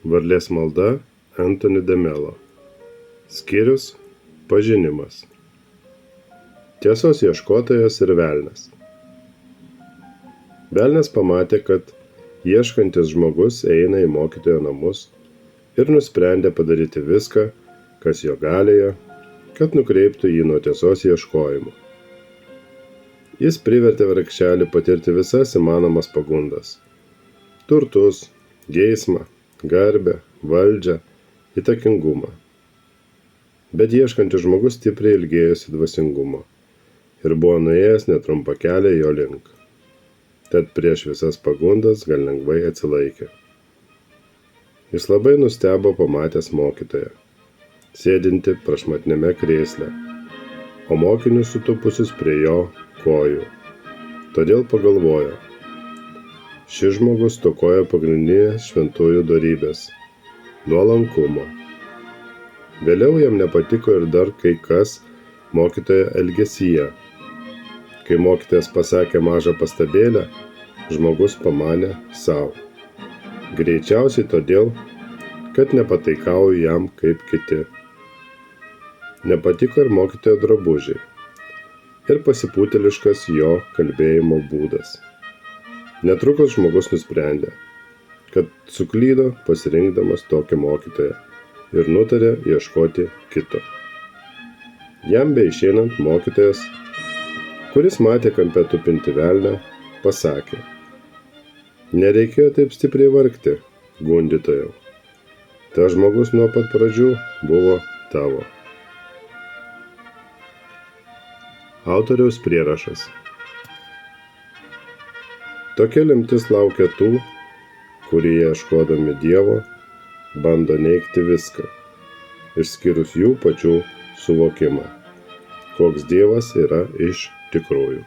Varlės malda Anthony de Melo. Skyrius Pažinimas. Tiesos ieškotojas ir velnias. Velnias pamatė, kad ieškantis žmogus eina į mokytojo namus ir nusprendė padaryti viską, kas jo galioje, kad nukreiptų jį nuo tiesos ieškojimo. Jis privertė vargšelį patirti visas įmanomas pagundas – turtus, geismą, garbę, valdžią, įtakingumą. Bet ieškantis žmogus stipriai ilgėjosi dvasingumo ir buvo nuėjęs netrumpą kelią jo link. Tad prieš visas pagundas gan lengvai atsilaikė. Jis labai nustebo pamatęs mokytoją, sėdinti prašmatniame krėsle, o mokinius sutupusius prie jo kojų. Todėl pagalvojo, šis žmogus stokoja pagrindinės šventųjų dorybės – nuolankumo. Vėliau jam nepatiko ir dar kai kas mokytojo elgesyje. Kai mokytojas pasakė mažą pastabėlę, žmogus pamanė sau. Greičiausiai todėl, kad nepataikauju jam kaip kiti. Nepatiko ir mokytojo drabužiai ir pasipūtėliškas jo kalbėjimo būdas. Netrukus žmogus nusprendė, kad suklydo pasirinkdamas tokį mokytoją ir nutarė ieškoti kito. Jam beišeinant mokytojas, kuris matė kampe tupintį velnią, pasakė: nereikėjo taip stipriai vargti, gundytojau. Tas žmogus nuo pat pradžių buvo tavo. Autoriaus prierašas. Tokia lemtis laukia tų, kurie ieškodami Dievo bando neigti viską, išskyrus jų pačių suvokimą, koks Dievas yra iš tikrųjų.